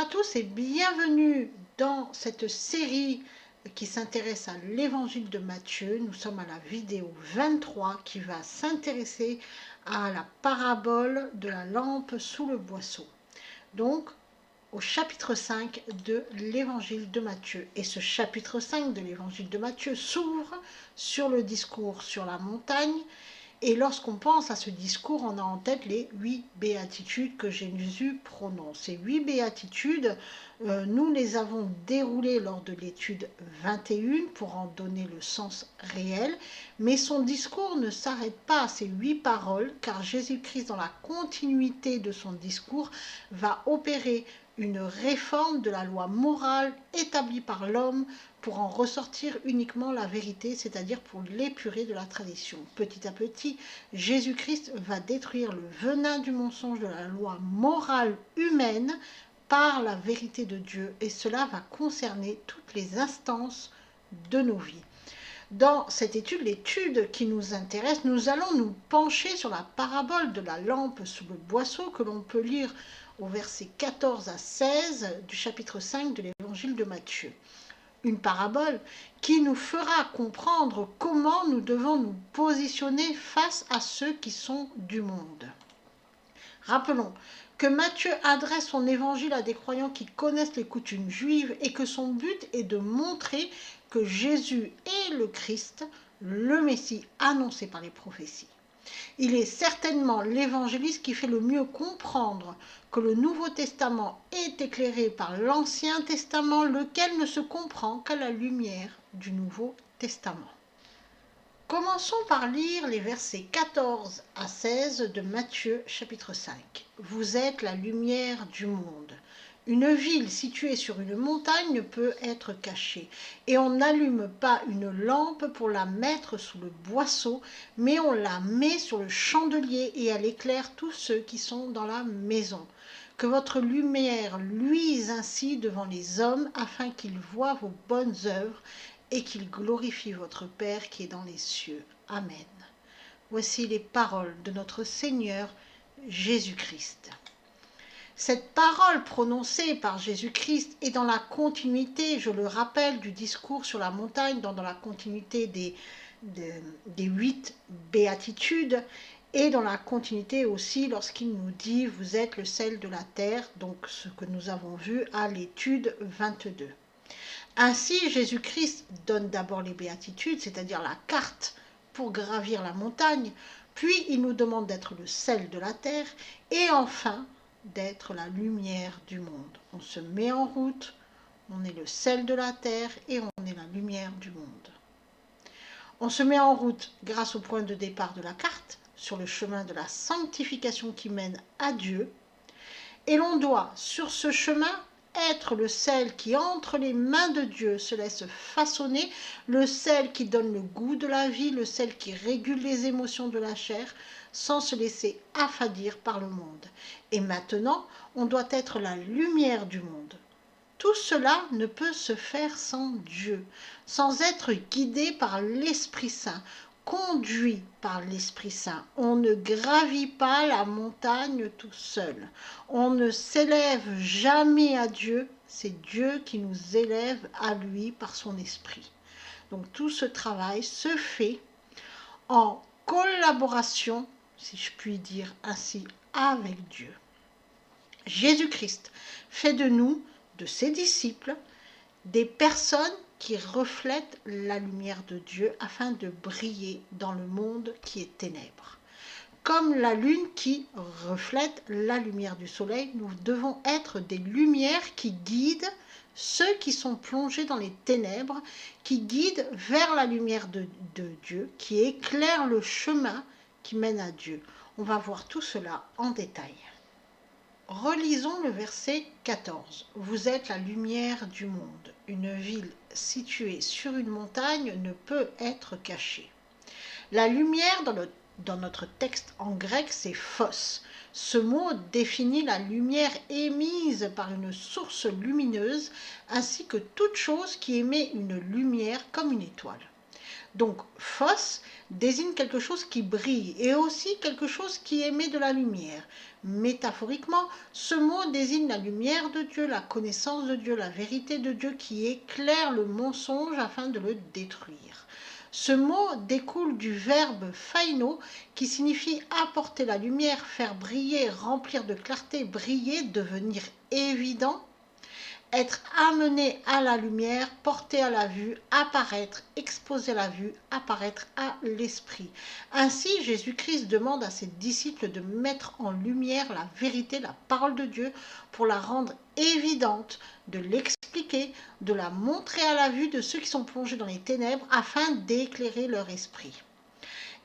à tous et bienvenue dans cette série qui s'intéresse à l'évangile de Matthieu. Nous sommes à la vidéo 23 qui va s'intéresser à la parabole de la lampe sous le boisseau. Donc, au chapitre 5 de l'évangile de Matthieu. Et ce chapitre 5 de l'évangile de Matthieu s'ouvre sur le discours sur la montagne. Et lorsqu'on pense à ce discours, on a en tête les 8 béatitudes que Jésus prononce. Ces 8 béatitudes, nous les avons déroulées lors de l'étude 21 pour en donner le sens réel. Mais son discours ne s'arrête pas à ces 8 paroles, car Jésus-Christ, dans la continuité de son discours, va opérer une réforme de la loi morale établie par l'homme pour en ressortir uniquement la vérité, c'est-à-dire pour l'épurer de la tradition. Petit à petit, Jésus-Christ va détruire le venin du mensonge de la loi morale humaine par la vérité de Dieu, et cela va concerner toutes les instances de nos vies. Dans cette étude, l'étude qui nous intéresse, nous allons nous pencher sur la parabole de la lampe sous le boisseau que l'on peut lire au verset 14 à 16 du chapitre 5 de l'évangile de Matthieu. Une parabole qui nous fera comprendre comment nous devons nous positionner face à ceux qui sont du monde. Rappelons que Matthieu adresse son évangile à des croyants qui connaissent les coutumes juives et que son but est de montrer que Jésus est le Christ, le Messie annoncé par les prophéties. Il est certainement l'évangéliste qui fait le mieux comprendre que le Nouveau Testament est éclairé par l'Ancien Testament, lequel ne se comprend qu'à la lumière du Nouveau Testament. Commençons par lire les versets 14 à 16 de Matthieu chapitre 5. Vous êtes la lumière du monde. Une ville située sur une montagne ne peut être cachée, et on n'allume pas une lampe pour la mettre sous le boisseau, mais on la met sur le chandelier et elle éclaire tous ceux qui sont dans la maison. Que votre lumière luise ainsi devant les hommes, afin qu'ils voient vos bonnes œuvres et qu'ils glorifient votre Père qui est dans les cieux. Amen. Voici les paroles de notre Seigneur Jésus-Christ. Cette parole prononcée par Jésus-Christ est dans la continuité, je le rappelle, du discours sur la montagne, dans la continuité des 8 béatitudes, et dans la continuité aussi lorsqu'il nous dit « Vous êtes le sel de la terre », donc ce que nous avons vu à l'étude 22. Ainsi, Jésus-Christ donne d'abord les béatitudes, c'est-à-dire la carte pour gravir la montagne, puis il nous demande d'être le sel de la terre, et enfin d'être la lumière du monde. On se met en route, on est le sel de la terre et on est la lumière du monde. On se met en route grâce au point de départ de la carte, sur le chemin de la sanctification qui mène à Dieu, et l'on doit, sur ce chemin, être le sel qui, entre les mains de Dieu, se laisse façonner, le sel qui donne le goût de la vie, le sel qui régule les émotions de la chair, sans se laisser affadir par le monde. Et maintenant, on doit être la lumière du monde. Tout cela ne peut se faire sans Dieu, sans être guidé par l'Esprit Saint, conduit par l'Esprit Saint. On ne gravit pas la montagne tout seul. On ne s'élève jamais à Dieu, c'est Dieu qui nous élève à lui par son Esprit. Donc tout ce travail se fait en collaboration, si je puis dire ainsi, avec Dieu. Jésus-Christ fait de nous, de ses disciples, des personnes qui reflètent la lumière de Dieu afin de briller dans le monde qui est ténèbres. Comme la lune qui reflète la lumière du soleil, nous devons être des lumières qui guident ceux qui sont plongés dans les ténèbres, qui guident vers la lumière de Dieu, qui éclairent le chemin qui mène à Dieu. On va voir tout cela en détail. Relisons le verset 14. Vous êtes la lumière du monde. Une ville située sur une montagne ne peut être cachée. La lumière dans notre texte en grec, c'est phos. Ce mot définit la lumière émise par une source lumineuse, ainsi que toute chose qui émet une lumière comme une étoile. Donc, phos désigne quelque chose qui brille et aussi quelque chose qui émet de la lumière. Métaphoriquement, ce mot désigne la lumière de Dieu, la connaissance de Dieu, la vérité de Dieu qui éclaire le mensonge afin de le détruire. Ce mot découle du verbe phaino qui signifie apporter la lumière, faire briller, remplir de clarté, briller, devenir évident, être amené à la lumière, porté à la vue, apparaître, exposé à la vue, apparaître à l'esprit. Ainsi, Jésus-Christ demande à ses disciples de mettre en lumière la vérité, la parole de Dieu, pour la rendre évidente, de l'expliquer, de la montrer à la vue de ceux qui sont plongés dans les ténèbres, afin d'éclairer leur esprit.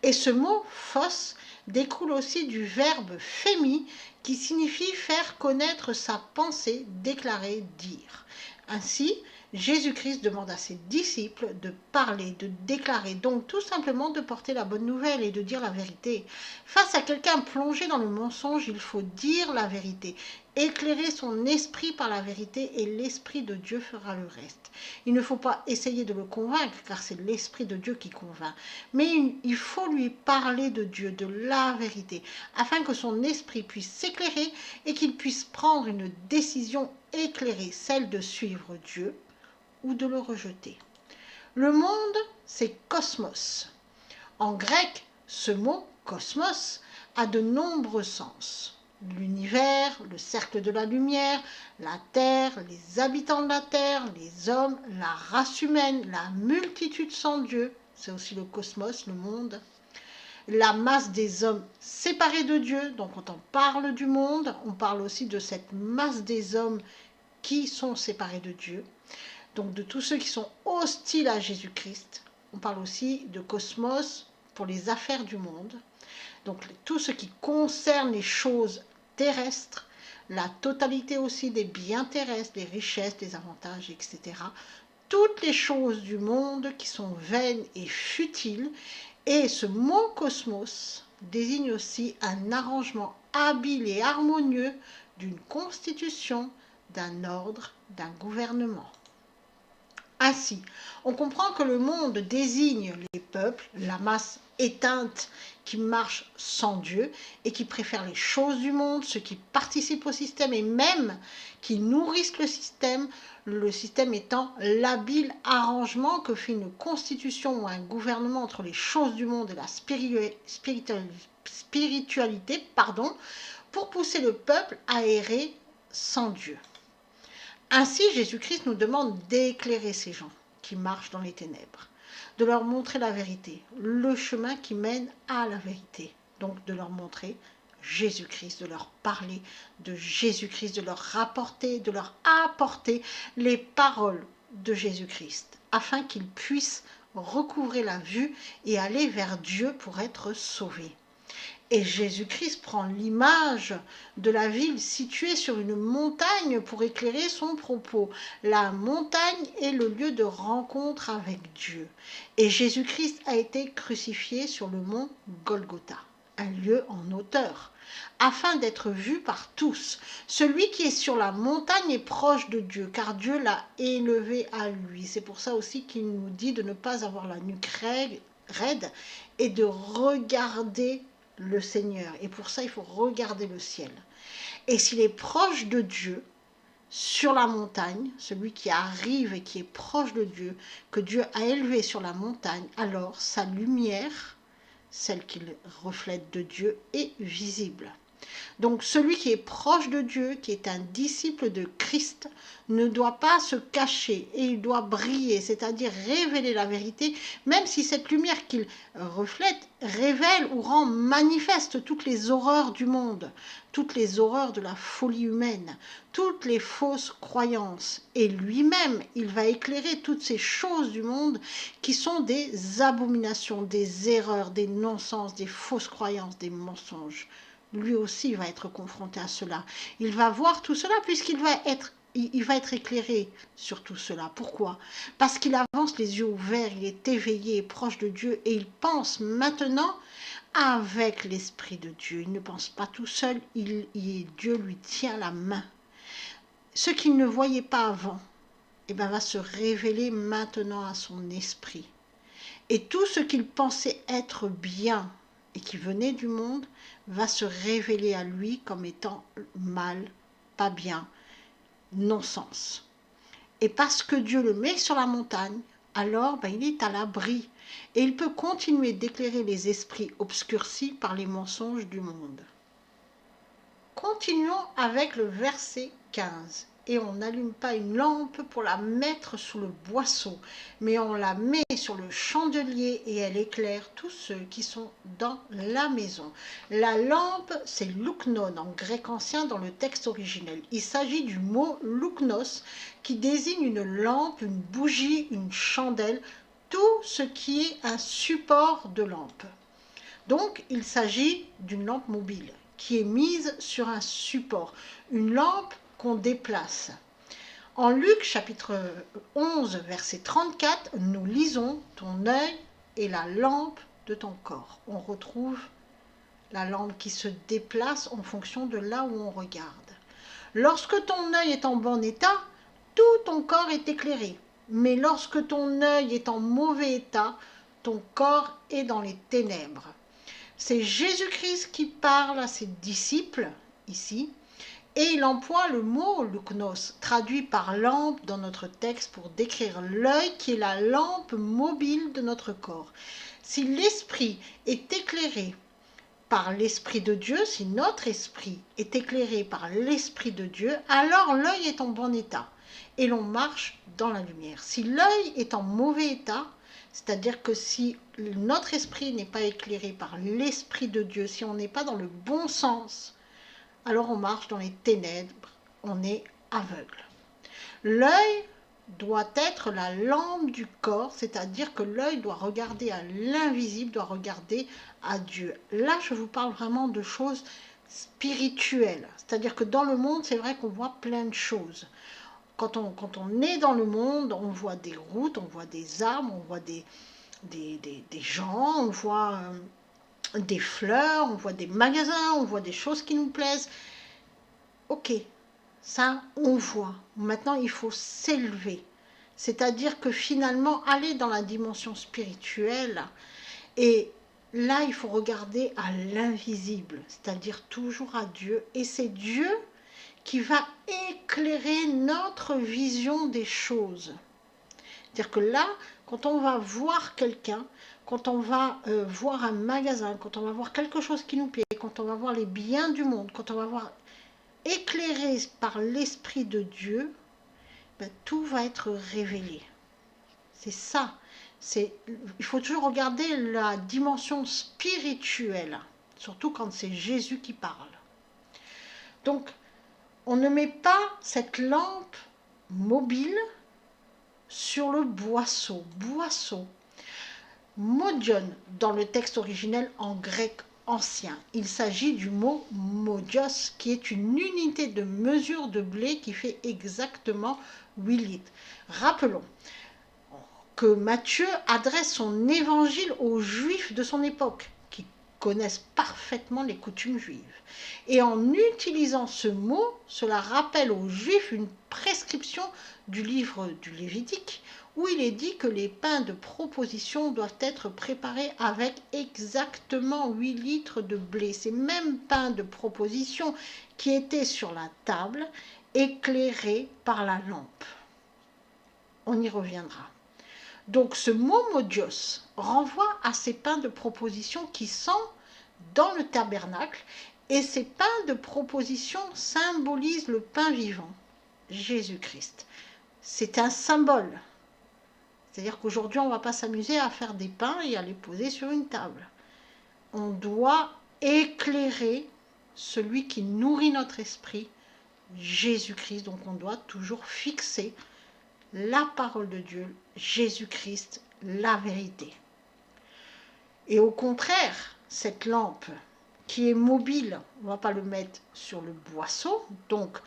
Et ce mot phos découle aussi du verbe phémi qui signifie faire connaître sa pensée, déclarer, dire. Ainsi, Jésus-Christ demande à ses disciples de parler, de déclarer, donc tout simplement de porter la bonne nouvelle et de dire la vérité. Face à quelqu'un plongé dans le mensonge, il faut dire la vérité, éclairer son esprit par la vérité et l'esprit de Dieu fera le reste. Il ne faut pas essayer de le convaincre car c'est l'esprit de Dieu qui convainc, mais il faut lui parler de Dieu, de la vérité, afin que son esprit puisse s'éclairer et qu'il puisse prendre une décision éclairée, celle de suivre Dieu ou de le rejeter. Le monde, c'est cosmos. En grec, ce mot cosmos a de nombreux sens. L'univers, le cercle de la lumière, la terre, les habitants de la terre, les hommes, la race humaine, la multitude sans Dieu, c'est aussi le cosmos, le monde. La masse des hommes séparés de Dieu, donc quand on parle du monde, on parle aussi de cette masse des hommes qui sont séparés de Dieu, donc de tous ceux qui sont hostiles à Jésus-Christ. On parle aussi de cosmos pour les affaires du monde, donc tout ce qui concerne les choses terrestres, la totalité aussi des biens terrestres, les richesses, les avantages, etc. Toutes les choses du monde qui sont vaines et futiles. Et ce mot cosmos désigne aussi un arrangement habile et harmonieux d'une constitution, d'un ordre, d'un gouvernement. Ainsi, on comprend que le monde désigne les peuples, la masse éteinte qui marche sans Dieu et qui préfère les choses du monde, ceux qui participent au système et même qui nourrissent le système étant l'habile arrangement que fait une constitution ou un gouvernement entre les choses du monde et la spiritualité, pour pousser le peuple à errer sans Dieu. Ainsi, Jésus-Christ nous demande d'éclairer ces gens qui marchent dans les ténèbres, de leur montrer la vérité, le chemin qui mène à la vérité. Donc de leur montrer Jésus-Christ, de leur parler de Jésus-Christ, de leur rapporter, de leur apporter les paroles de Jésus-Christ, afin qu'ils puissent recouvrer la vue et aller vers Dieu pour être sauvés. Et Jésus-Christ prend l'image de la ville située sur une montagne pour éclairer son propos. La montagne est le lieu de rencontre avec Dieu. Et Jésus-Christ a été crucifié sur le mont Golgotha, un lieu en hauteur, afin d'être vu par tous. Celui qui est sur la montagne est proche de Dieu, car Dieu l'a élevé à lui. C'est pour ça aussi qu'il nous dit de ne pas avoir la nuque raide et de regarder le Seigneur. Et pour ça, il faut regarder le ciel. Et s'il est proche de Dieu, sur la montagne, celui qui arrive et qui est proche de Dieu, que Dieu a élevé sur la montagne, alors sa lumière, celle qu'il reflète de Dieu, est visible. Donc celui qui est proche de Dieu, qui est un disciple de Christ, ne doit pas se cacher et il doit briller, c'est-à-dire révéler la vérité, même si cette lumière qu'il reflète révèle ou rend manifeste toutes les horreurs du monde, toutes les horreurs de la folie humaine, toutes les fausses croyances. Et lui-même, il va éclairer toutes ces choses du monde qui sont des abominations, des erreurs, des non-sens, des fausses croyances, des mensonges. Lui aussi va être confronté à cela. Il va voir tout cela puisqu'il va être éclairé sur tout cela. Pourquoi? Parce qu'il avance les yeux ouverts, il est éveillé, proche de Dieu et il pense maintenant avec l'Esprit de Dieu. Il ne pense pas tout seul, Dieu lui tient la main. Ce qu'il ne voyait pas avant, va se révéler maintenant à son esprit. Et tout ce qu'il pensait être bien et qui venait du monde va se révéler à lui comme étant mal, pas bien, non-sens. Et parce que Dieu le met sur la montagne, alors il est à l'abri et il peut continuer d'éclairer les esprits obscurcis par les mensonges du monde. Continuons avec le verset 15. Et on n'allume pas une lampe pour la mettre sous le boisseau, mais on la met sur le chandelier et elle éclaire tous ceux qui sont dans la maison. La lampe, c'est louknon en grec ancien dans le texte originel. Il s'agit du mot louknos qui désigne une lampe, une bougie, une chandelle, tout ce qui est un support de lampe. Donc, il s'agit d'une lampe mobile qui est mise sur un support, une lampe qu'on déplace. En Luc chapitre 11, verset 34, nous lisons « Ton œil est la lampe de ton corps ». On retrouve la lampe qui se déplace en fonction de là où on regarde. Lorsque ton œil est en bon état, tout ton corps est éclairé. Mais lorsque ton œil est en mauvais état, ton corps est dans les ténèbres. C'est Jésus-Christ qui parle à ses disciples, ici, et il emploie le mot « louknos », traduit par « lampe » dans notre texte pour décrire l'œil qui est la lampe mobile de notre corps. Si l'esprit est éclairé par l'Esprit de Dieu, si notre esprit est éclairé par l'Esprit de Dieu, alors l'œil est en bon état et l'on marche dans la lumière. Si l'œil est en mauvais état, c'est-à-dire que si notre esprit n'est pas éclairé par l'Esprit de Dieu, si on n'est pas dans le bon sens, alors on marche dans les ténèbres, on est aveugle. L'œil doit être la lampe du corps, c'est-à-dire que l'œil doit regarder à l'invisible, doit regarder à Dieu. Là, je vous parle vraiment de choses spirituelles, c'est-à-dire que dans le monde, c'est vrai qu'on voit plein de choses. Quand on est dans le monde, on voit des routes, on voit des arbres, on voit des gens, on voit des fleurs, on voit des magasins, on voit des choses qui nous plaisent. Ok, ça, on voit. Maintenant, il faut s'élever. C'est-à-dire que finalement, aller dans la dimension spirituelle, et là, il faut regarder à l'invisible, c'est-à-dire toujours à Dieu. Et c'est Dieu qui va éclairer notre vision des choses. C'est-à-dire que là, quand on va voir quelqu'un, quand on va voir un magasin, quand on va voir quelque chose qui nous plaît, quand on va voir les biens du monde, quand on va voir éclairé par l'Esprit de Dieu, tout va être révélé. C'est ça. Il faut toujours regarder la dimension spirituelle, surtout quand c'est Jésus qui parle. Donc, on ne met pas cette lampe mobile sur le boisseau. Boisseau. Modion, dans le texte originel en grec ancien. Il s'agit du mot modios, qui est une unité de mesure de blé qui fait exactement 8 litres. Rappelons que Matthieu adresse son évangile aux Juifs de son époque, qui connaissent parfaitement les coutumes juives. Et en utilisant ce mot, cela rappelle aux Juifs une prescription du livre du Lévitique, où il est dit que les pains de proposition doivent être préparés avec exactement 8 litres de blé. Ces mêmes pains de proposition qui étaient sur la table, éclairés par la lampe. On y reviendra. Donc ce mot modios renvoie à ces pains de proposition qui sont dans le tabernacle, et ces pains de proposition symbolisent le pain vivant, Jésus-Christ. C'est un symbole. C'est-à-dire qu'aujourd'hui, on ne va pas s'amuser à faire des pains et à les poser sur une table. On doit éclairer celui qui nourrit notre esprit, Jésus-Christ. Donc on doit toujours fixer la parole de Dieu, Jésus-Christ, la vérité. Et au contraire, cette lampe qui est mobile, on ne va pas le mettre sur le boisseau, donc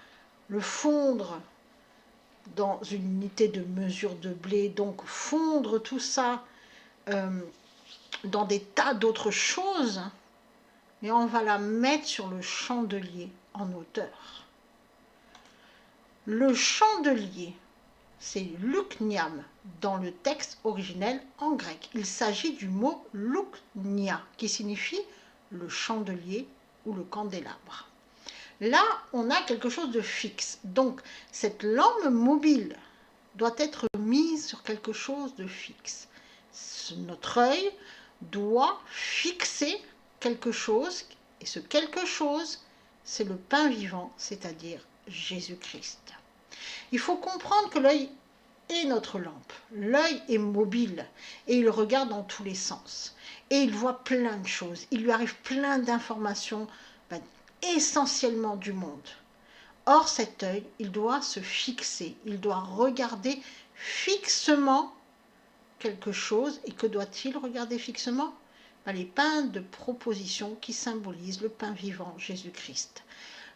le fondre dans une unité de mesure de blé, donc fondre tout ça dans des tas d'autres choses, mais on va la mettre sur le chandelier en hauteur. Le chandelier, c'est lukniam dans le texte originel en grec. Il s'agit du mot luknia qui signifie le chandelier ou le candélabre. Là, on a quelque chose de fixe. Donc, cette lampe mobile doit être mise sur quelque chose de fixe. Notre œil doit fixer quelque chose, et ce quelque chose, c'est le pain vivant, c'est-à-dire Jésus-Christ. Il faut comprendre que l'œil est notre lampe. L'œil est mobile et il regarde dans tous les sens. Et il voit plein de choses. Il lui arrive plein d'informations, essentiellement du monde. Or, cet œil, il doit se fixer, il doit regarder fixement quelque chose. Et que doit-il regarder fixement? Les pains de proposition qui symbolisent le pain vivant, Jésus-Christ.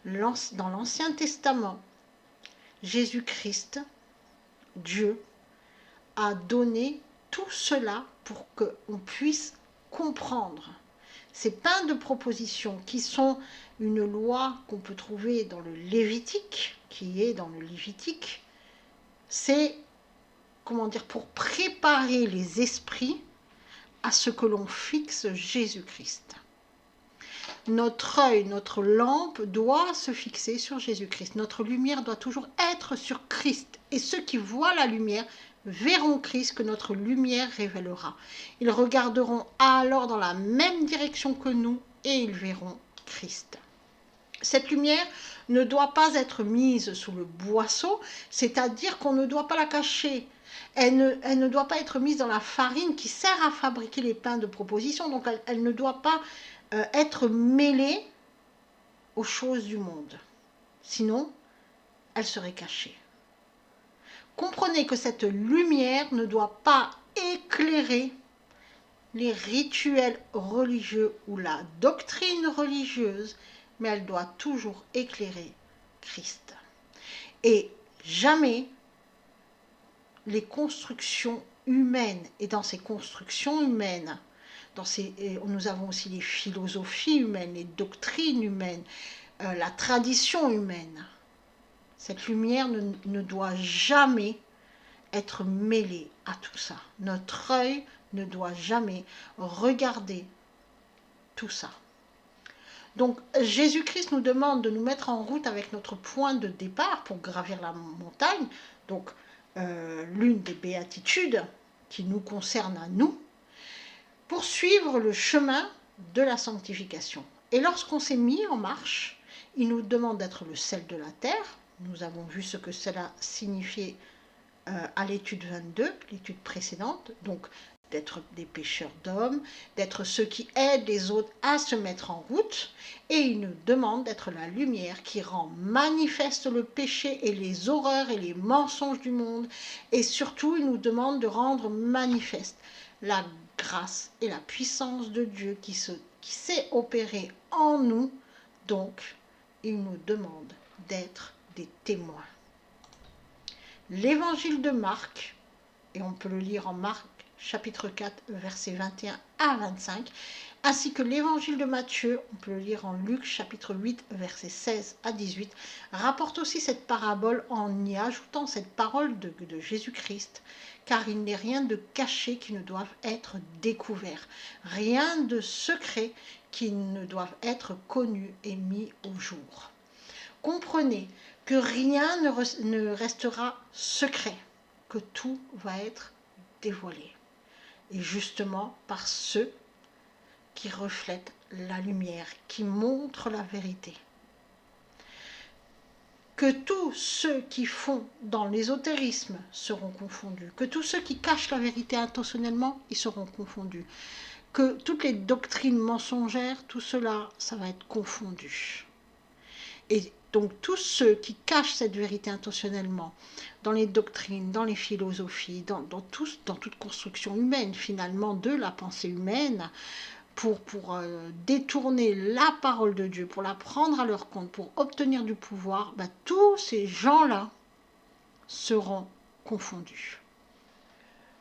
Dans l'Ancien Testament, Jésus-Christ, Dieu, a donné tout cela pour qu'on puisse comprendre. Ces pains de proposition qui sont une loi qu'on peut trouver dans le Lévitique, c'est, pour préparer les esprits à ce que l'on fixe Jésus-Christ. Notre œil, notre lampe doit se fixer sur Jésus-Christ. Notre lumière doit toujours être sur Christ. Et ceux qui voient la lumière verront Christ que notre lumière révélera. Ils regarderont alors dans la même direction que nous et ils verront Christ. Cette lumière ne doit pas être mise sous le boisseau, c'est-à-dire qu'on ne doit pas la cacher. Elle ne doit pas être mise dans la farine qui sert à fabriquer les pains de proposition, donc elle ne doit pas être mêlée aux choses du monde. Sinon, elle serait cachée. Comprenez que cette lumière ne doit pas éclairer les rituels religieux ou la doctrine religieuse, mais elle doit toujours éclairer Christ. Et jamais les constructions humaines, et dans ces constructions humaines, nous avons aussi les philosophies humaines, les doctrines humaines, la tradition humaine. Cette lumière ne doit jamais être mêlée à tout ça. Notre œil ne doit jamais regarder tout ça. Donc Jésus-Christ nous demande de nous mettre en route avec notre point de départ pour gravir la montagne, donc l'une des béatitudes qui nous concerne à nous, pour suivre le chemin de la sanctification. Et lorsqu'on s'est mis en marche, il nous demande d'être le sel de la terre. Nous avons vu ce que cela signifiait à l'étude 22, l'étude précédente, donc d'être des pêcheurs d'hommes, d'être ceux qui aident les autres à se mettre en route, et il nous demande d'être la lumière qui rend manifeste le péché et les horreurs et les mensonges du monde, et surtout il nous demande de rendre manifeste la grâce et la puissance de Dieu qui s'est opérée en nous. Donc il nous demande d'être des témoins. L'évangile de Marc, et on peut le lire en Marc chapitre 4, versets 21 à 25, ainsi que l'évangile de Matthieu, on peut le lire en Luc chapitre 8, versets 16 à 18, rapporte aussi cette parabole en y ajoutant cette parole de Jésus-Christ, car il n'est rien de caché qui ne doive être découvert, rien de secret qui ne doive être connu et mis au jour. Comprenez que rien ne restera secret, que tout va être dévoilé. Et justement par ceux qui reflètent la lumière, qui montrent la vérité. Que tous ceux qui font dans l'ésotérisme seront confondus, que tous ceux qui cachent la vérité intentionnellement, ils seront confondus. Que toutes les doctrines mensongères, tout cela, ça va être confondu. Et donc tous ceux qui cachent cette vérité intentionnellement, dans les doctrines, dans les philosophies, dans toute construction humaine finalement de la pensée humaine, pour détourner la parole de Dieu, pour la prendre à leur compte, pour obtenir du pouvoir, tous ces gens-là seront confondus.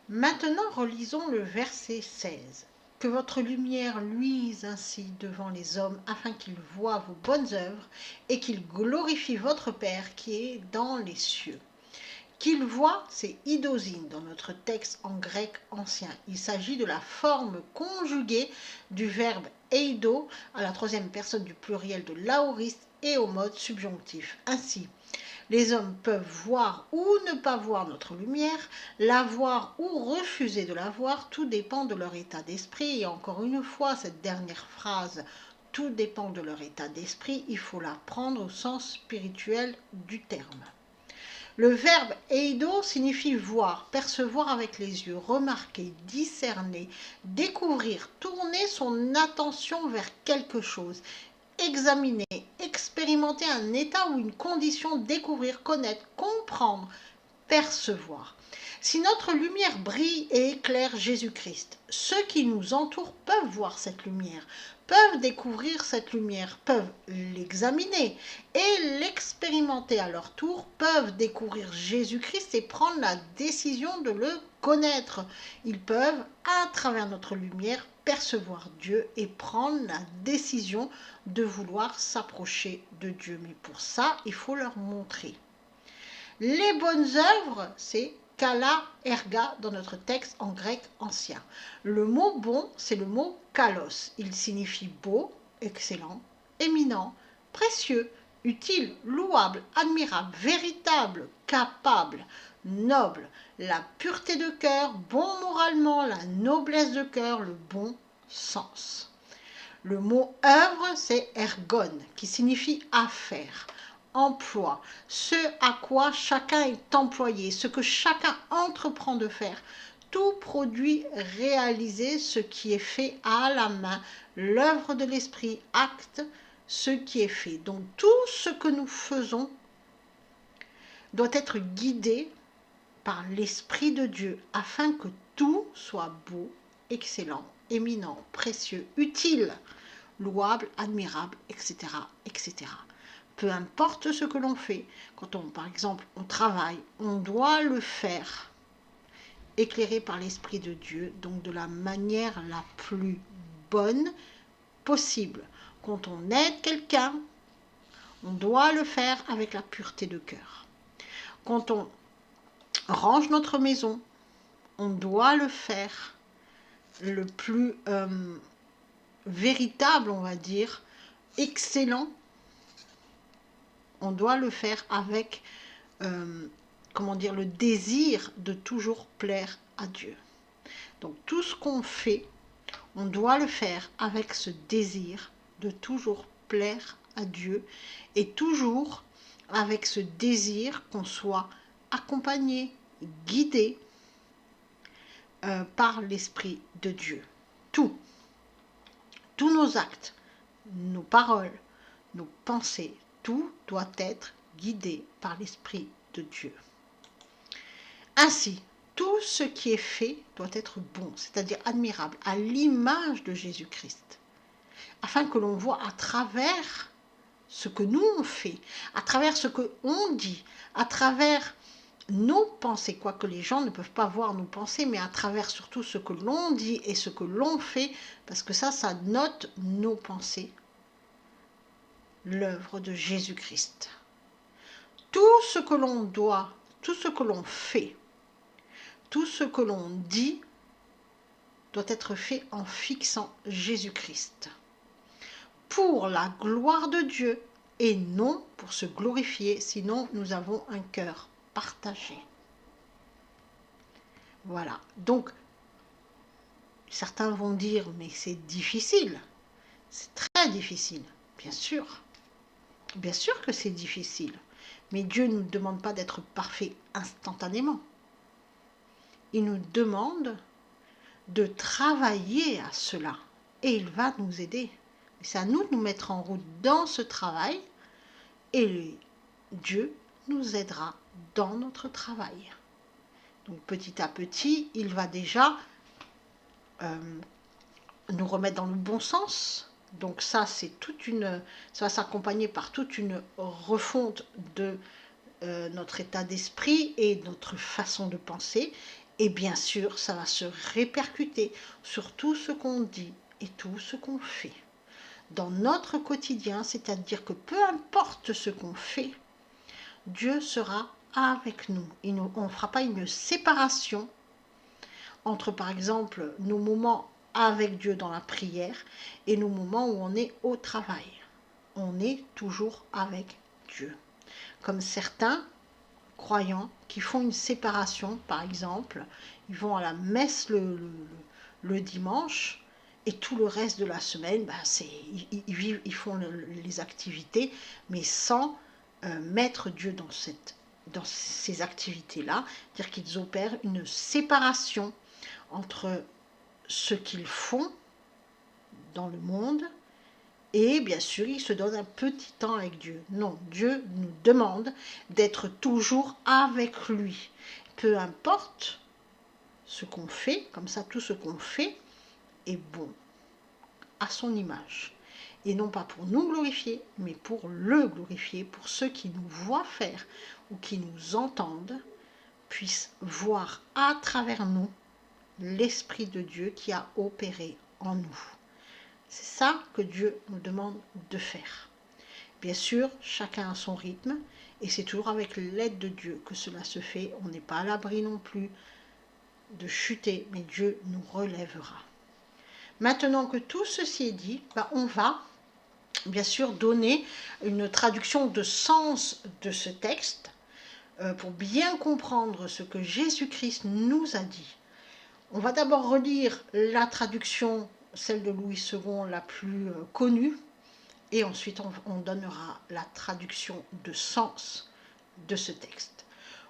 Maintenant, relisons le verset 16. Que votre lumière luise ainsi devant les hommes, afin qu'ils voient vos bonnes œuvres et qu'ils glorifient votre Père qui est dans les cieux. Qu'il voit, c'est idosine dans notre texte en grec ancien. Il s'agit de la forme conjuguée du verbe eido à la troisième personne du pluriel de l'aoriste et au mode subjonctif. Ainsi, les hommes peuvent voir ou ne pas voir notre lumière, la voir ou refuser de la voir, tout dépend de leur état d'esprit. Et encore une fois, cette dernière phrase, tout dépend de leur état d'esprit, il faut la prendre au sens spirituel du terme. Le verbe eido signifie voir, percevoir avec les yeux, remarquer, discerner, découvrir, tourner son attention vers quelque chose, examiner, expérimenter un état ou une condition, découvrir, connaître, comprendre, percevoir. Si notre lumière brille et éclaire Jésus-Christ, ceux qui nous entourent peuvent voir cette lumière, peuvent découvrir cette lumière, peuvent l'examiner et l'expérimenter à leur tour, peuvent découvrir Jésus-Christ et prendre la décision de le connaître. Ils peuvent, à travers notre lumière, percevoir Dieu et prendre la décision de vouloir s'approcher de Dieu. Mais pour ça, il faut leur montrer. Les bonnes œuvres, c'est kala erga dans notre texte en grec ancien. Le mot bon, c'est le mot kalos. Il signifie beau, excellent, éminent, précieux, utile, louable, admirable, véritable, capable, noble, la pureté de cœur, bon moralement, la noblesse de cœur, le bon sens. Le mot œuvre, c'est ergon, qui signifie affaire, emploi, ce à quoi chacun est employé, ce que chacun entreprend de faire, tout produit réalisé, ce qui est fait à la main, l'œuvre de l'esprit, acte, ce qui est fait. Donc tout ce que nous faisons doit être guidé par l'Esprit de Dieu, afin que tout soit beau, excellent, éminent, précieux, utile, louable, admirable, etc., etc. Peu importe ce que l'on fait, quand par exemple, on travaille, on doit le faire éclairé par l'Esprit de Dieu, donc de la manière la plus bonne possible. Quand on aide quelqu'un, on doit le faire avec la pureté de cœur. Quand on range notre maison, on doit le faire le plus véritable, on va dire, excellent. On doit le faire avec, le désir de toujours plaire à Dieu. Donc tout ce qu'on fait, on doit le faire avec ce désir de toujours plaire à Dieu et toujours avec ce désir qu'on soit accompagné, guidé par l'Esprit de Dieu. Tous nos actes, nos paroles, nos pensées, tout doit être guidé par l'Esprit de Dieu. Ainsi, tout ce qui est fait doit être bon, c'est-à-dire admirable, à l'image de Jésus-Christ, afin que l'on voit à travers ce que nous on fait, à travers ce qu'on dit, à travers nos pensées, quoique les gens ne peuvent pas voir nos pensées, mais à travers surtout ce que l'on dit et ce que l'on fait, parce que ça note nos pensées, l'œuvre de Jésus-Christ. Tout ce que l'on doit, tout ce que l'on fait, tout ce que l'on dit doit être fait en fixant Jésus-Christ, pour la gloire de Dieu et non pour se glorifier, sinon nous avons un cœur partagé. Voilà, donc certains vont dire, mais c'est difficile, c'est très difficile, bien sûr que c'est difficile, mais Dieu ne nous demande pas d'être parfait instantanément. Il nous demande de travailler à cela et il va nous aider. C'est à nous de nous mettre en route dans ce travail et Dieu nous aidera dans notre travail. Donc petit à petit, il va déjà nous remettre dans le bon sens. Donc ça, ça va s'accompagner par toute une refonte de notre état d'esprit et notre façon de penser. Et bien sûr, ça va se répercuter sur tout ce qu'on dit et tout ce qu'on fait dans notre quotidien, c'est-à-dire que peu importe ce qu'on fait, Dieu sera avec nous. On ne fera pas une séparation entre, par exemple, nos moments avec Dieu dans la prière et nos moments où on est au travail. On est toujours avec Dieu. Comme certains croyants qui font une séparation, par exemple, ils vont à la messe le dimanche et tout le reste de la semaine, ils font les activités, mais sans mettre Dieu dans ces activités-là, c'est-à-dire qu'ils opèrent une séparation entre ce qu'ils font dans le monde et bien sûr ils se donnent un petit temps avec Dieu. Non, Dieu nous demande d'être toujours avec lui. Peu importe ce qu'on fait, comme ça tout ce qu'on fait est bon à son image. Et non pas pour nous glorifier, mais pour le glorifier, pour ceux qui nous voient faire ou qui nous entendent, puissent voir à travers nous l'Esprit de Dieu qui a opéré en nous. C'est ça que Dieu nous demande de faire. Bien sûr, chacun a son rythme, et c'est toujours avec l'aide de Dieu que cela se fait. On n'est pas à l'abri non plus de chuter, mais Dieu nous relèvera. Maintenant que tout ceci est dit, on va bien sûr donner une traduction de sens de ce texte pour bien comprendre ce que Jésus-Christ nous a dit. On va d'abord relire la traduction, celle de Louis II, la plus connue, et ensuite on donnera la traduction de sens de ce texte.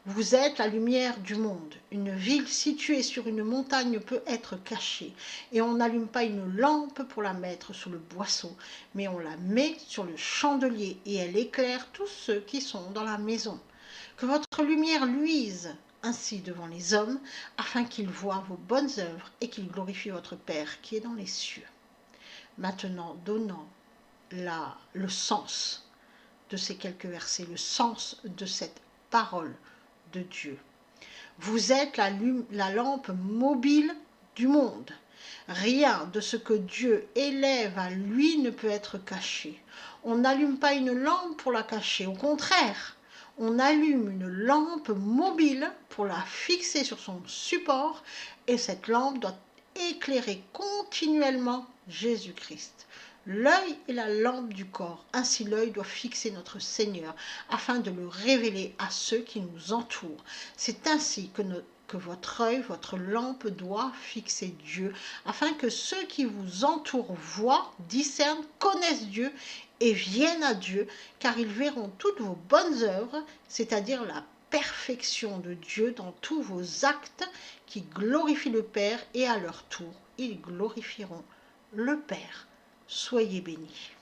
Vous êtes la lumière du monde. Une ville située sur une montagne peut être cachée, et on n'allume pas une lampe pour la mettre sous le boisseau, mais on la met sur le chandelier, et elle éclaire tous ceux qui sont dans la maison. Que votre lumière luise ainsi devant les hommes, afin qu'ils voient vos bonnes œuvres et qu'ils glorifient votre Père qui est dans les cieux. Maintenant, donnant le sens de ces quelques versets, le sens de cette parole de Dieu. Vous êtes la lampe mobile du monde. Rien de ce que Dieu élève à lui ne peut être caché. On n'allume pas une lampe pour la cacher, au contraire, on allume une lampe mobile pour la fixer sur son support, et cette lampe doit éclairer continuellement Jésus-Christ. L'œil est la lampe du corps, ainsi l'œil doit fixer notre Seigneur afin de le révéler à ceux qui nous entourent. C'est ainsi que votre œil, votre lampe doit fixer Dieu, afin que ceux qui vous entourent voient, discernent, connaissent Dieu et viennent à Dieu, car ils verront toutes vos bonnes œuvres, c'est-à-dire la perfection de Dieu dans tous vos actes qui glorifient le Père, et à leur tour, ils glorifieront le Père. Soyez bénis.